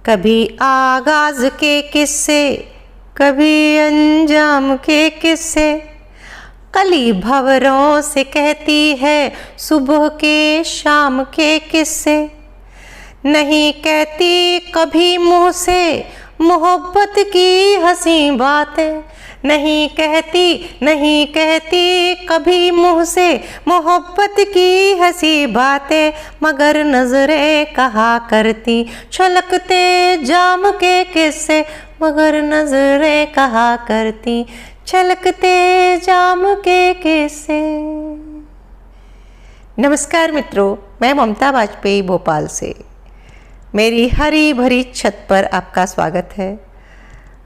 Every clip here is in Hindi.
कभी आगाज के किस्से, कभी अंजाम के किस्से, कली भंवरों से कहती है सुबह के शाम के किस्से। नहीं कहती कभी मुँह से मोहब्बत की हंसी बातें, नहीं कहती कभी मुँह से मोहब्बत की हंसी बातें, मगर नजरें कहा करती छलकते जाम के किस्से, मगर नजरें कहा करती छलकते जाम के किस्से। नमस्कार मित्रों, मैं ममता वाजपेयी भोपाल से मेरी हरी भरी छत पर आपका स्वागत है।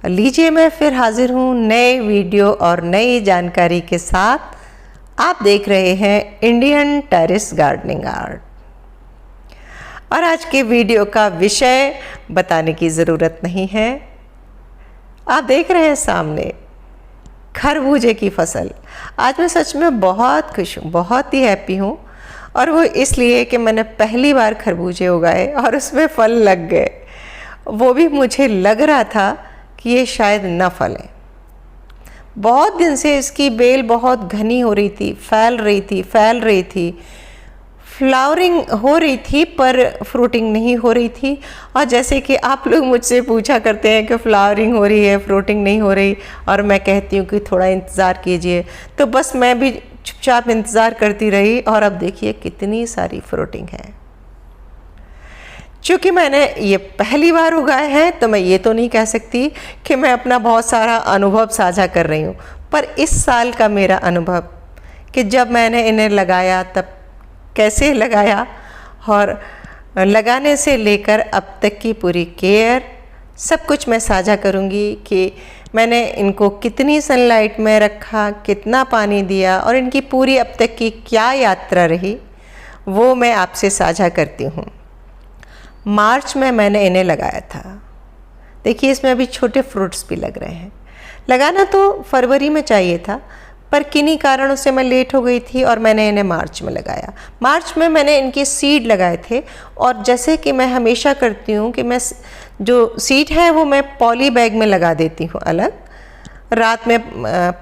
लीजिए, मैं फिर हाजिर हूँ नए वीडियो और नई जानकारी के साथ। आप देख रहे हैं इंडियन टेरेस गार्डनिंग आर्ट। और आज के वीडियो का विषय बताने की ज़रूरत नहीं है। आप देख रहे हैं सामने खरबूजे की फसल। आज मैं सच में बहुत खुश हूँ, बहुत ही हैप्पी हूँ। और वो इसलिए कि मैंने पहली बार खरबूजे उगाए और उसमें फल लग गए। वो भी मुझे लग रहा था कि ये शायद न फलें। बहुत दिन से इसकी बेल बहुत घनी हो रही थी, फैल रही थी, फ्लावरिंग हो रही थी पर फ्रूटिंग नहीं हो रही थी। और जैसे कि आप लोग मुझसे पूछा करते हैं कि फ्लावरिंग हो रही है, फ्रूटिंग नहीं हो रही, और मैं कहती हूँ कि थोड़ा इंतज़ार कीजिए, तो बस मैं भी चुपचाप इंतज़ार करती रही। और अब देखिए कितनी सारी फ्रूटिंग है। चूँकि मैंने ये पहली बार उगाए हैं तो मैं ये तो नहीं कह सकती कि मैं अपना बहुत सारा अनुभव साझा कर रही हूँ, पर इस साल का मेरा अनुभव कि जब मैंने इन्हें लगाया तब कैसे लगाया, और लगाने से लेकर अब तक की पूरी केयर सब कुछ मैं साझा करूँगी कि मैंने इनको कितनी सनलाइट में रखा, कितना पानी दिया, और इनकी पूरी अब तक की क्या यात्रा रही, वो मैं आपसे साझा करती हूँ। मार्च में मैंने इन्हें लगाया था। देखिए, इसमें अभी छोटे फ्रूट्स भी लग रहे हैं। लगाना तो फरवरी में चाहिए था, पर किन्हीं कारणों से मैं लेट हो गई थी और मैंने इन्हें मार्च में लगाया। मार्च में मैंने इनके सीड लगाए थे, और जैसे कि मैं हमेशा करती हूँ कि मैं जो सीड है वो मैं पॉली बैग में लगा देती हूँ अलग, रात में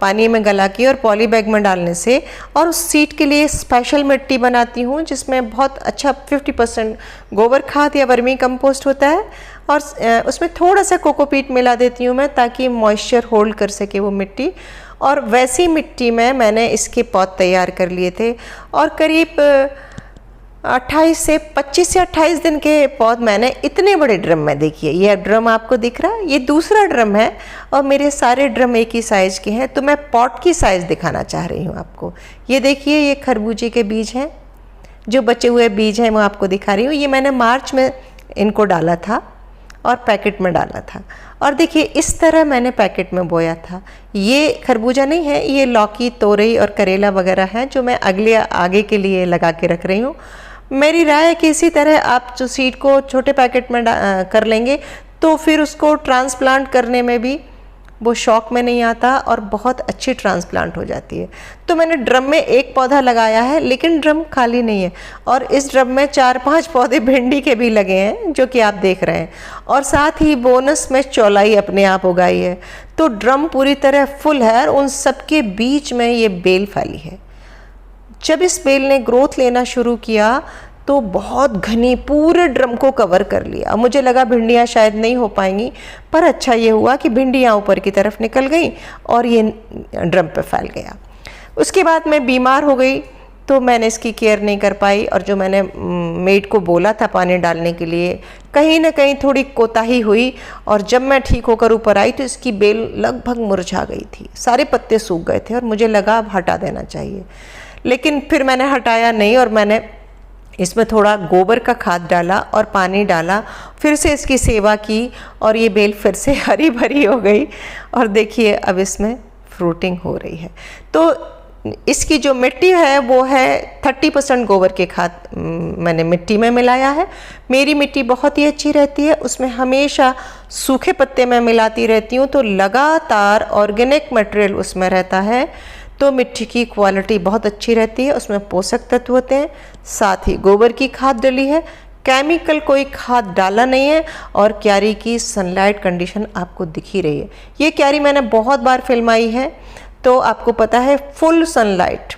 पानी में गला के और पॉली बैग में डालने से। और उस सीड के लिए स्पेशल मिट्टी बनाती हूँ जिसमें बहुत अच्छा 50% गोबर खाद या वर्मी कंपोस्ट होता है, और उसमें थोड़ा सा कोकोपीट मिला देती हूँ मैं, ताकि मॉइस्चर होल्ड कर सके वो मिट्टी। और वैसी मिट्टी में मैंने इसके पौध तैयार कर लिए थे, और करीब 28 से 28 दिन के पौध मैंने इतने बड़े ड्रम में, देखिए ये ड्रम आपको दिख रहा है, ये दूसरा ड्रम है, और मेरे सारे ड्रम एक ही साइज़ के हैं। तो मैं पॉट की साइज़ दिखाना चाह रही हूँ आपको। ये देखिए, ये खरबूजे के बीज हैं, जो बचे हुए बीज हैं वो आपको दिखा रही हूँ। ये मैंने मार्च में इनको डाला था और पैकेट में डाला था। और देखिए, इस तरह मैंने पैकेट में बोया था। ये खरबूजा नहीं है, ये लौकी, तोरई और करेला वगैरह हैं जो मैं आगे के लिए लगा के रख रही हूँ। मेरी राय है कि इसी तरह आप जो सीड को छोटे पैकेट में कर लेंगे तो फिर उसको ट्रांसप्लांट करने में भी वो शौक में नहीं आता, और बहुत अच्छी ट्रांसप्लांट हो जाती है। तो मैंने ड्रम में एक पौधा लगाया है, लेकिन ड्रम खाली नहीं है, और इस ड्रम में 4-5 पौधे भिंडी के भी लगे हैं जो कि आप देख रहे हैं, और साथ ही बोनस में चौलाई अपने आप उगाई है। तो ड्रम पूरी तरह फुल है, और उन सब के बीच में ये बेल फैली है। जब इस बेल ने ग्रोथ लेना शुरू किया तो बहुत घनी पूरे ड्रम को कवर कर लिया। मुझे लगा भिंडियाँ शायद नहीं हो पाएंगी, पर अच्छा ये हुआ कि भिंडियाँ ऊपर की तरफ निकल गई और ये ड्रम पे फैल गया। उसके बाद मैं बीमार हो गई, तो मैंने इसकी केयर नहीं कर पाई, और जो मैंने मेड को बोला था पानी डालने के लिए, कहीं ना कहीं थोड़ी कोताही हुई, और जब मैं ठीक होकर ऊपर आई तो इसकी बेल लगभग मुरझा गई थी, सारे पत्ते सूख गए थे, और मुझे लगा अब हटा देना चाहिए। लेकिन फिर मैंने हटाया नहीं, और मैंने इसमें थोड़ा गोबर का खाद डाला और पानी डाला, फिर से इसकी सेवा की, और ये बेल फिर से हरी भरी हो गई। और देखिए, अब इसमें फ्रूटिंग हो रही है। तो इसकी जो मिट्टी है वो है 30% गोबर के खाद मैंने मिट्टी में मिलाया है। मेरी मिट्टी बहुत ही अच्छी रहती है, उसमें हमेशा सूखे पत्ते मैं मिलाती रहती हूँ, तो लगातार ऑर्गेनिक मटेरियल उसमें रहता है, तो मिट्टी की क्वालिटी बहुत अच्छी रहती है, उसमें पोषक तत्व होते हैं। साथ ही गोबर की खाद डली है, केमिकल कोई खाद डाला नहीं है और क्यारी की सनलाइट कंडीशन आपको दिख ही रही है। ये क्यारी मैंने बहुत बार फिल्माई है, तो आपको पता है फुल सनलाइट।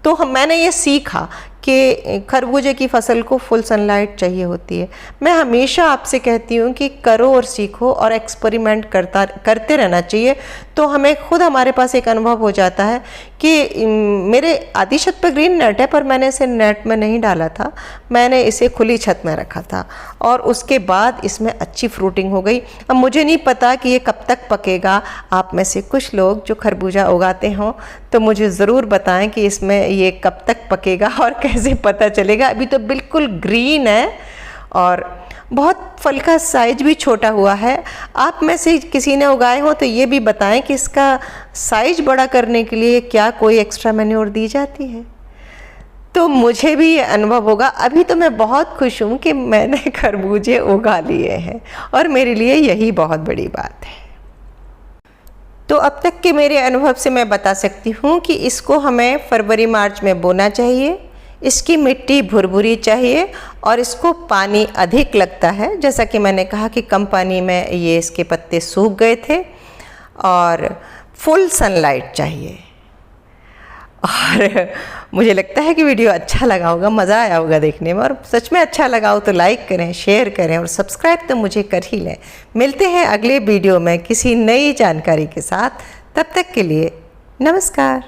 तो मैंने ये सीखा कि खरबूजे की फसल को फुल सनलाइट चाहिए होती है। मैं हमेशा आपसे कहती हूँ कि करो और सीखो और एक्सपेरिमेंट करते रहना चाहिए, तो हमें खुद हमारे पास एक अनुभव हो जाता है कि मेरे आधी छत पर ग्रीन नेट है, पर मैंने इसे नेट में नहीं डाला था, मैंने इसे खुली छत में रखा था और उसके बाद इसमें अच्छी फ्रूटिंग हो गई। अब मुझे नहीं पता कि ये कब तक पकेगा। आप में से कुछ लोग जो खरबूजा उगाते हों तो मुझे ज़रूर बताएं कि इसमें ये कब तक पकेगा और कैसे पता चलेगा। अभी तो बिल्कुल ग्रीन है और बहुत फल का साइज भी छोटा हुआ है। आप में से किसी ने उगाए हो तो ये भी बताएं कि इसका साइज बड़ा करने के लिए क्या कोई एक्स्ट्रा मैन्योर दी जाती है, तो मुझे भी ये अनुभव होगा। अभी तो मैं बहुत खुश हूँ कि मैंने खरबूजे उगा लिए हैं और मेरे लिए यही बहुत बड़ी बात है। तो अब तक के मेरे अनुभव से मैं बता सकती हूँ कि इसको हमें फरवरी मार्च में बोना चाहिए, इसकी मिट्टी भुरभुरी चाहिए और इसको पानी अधिक लगता है। जैसा कि मैंने कहा कि कम पानी में ये इसके पत्ते सूख गए थे और फुल सनलाइट चाहिए। और मुझे लगता है कि वीडियो अच्छा लगा होगा, मज़ा आया होगा देखने में, और सच में अच्छा लगा हो तो लाइक करें, शेयर करें और सब्सक्राइब तो मुझे कर ही लें। मिलते हैं अगले वीडियो में किसी नई जानकारी के साथ। तब तक के लिए नमस्कार।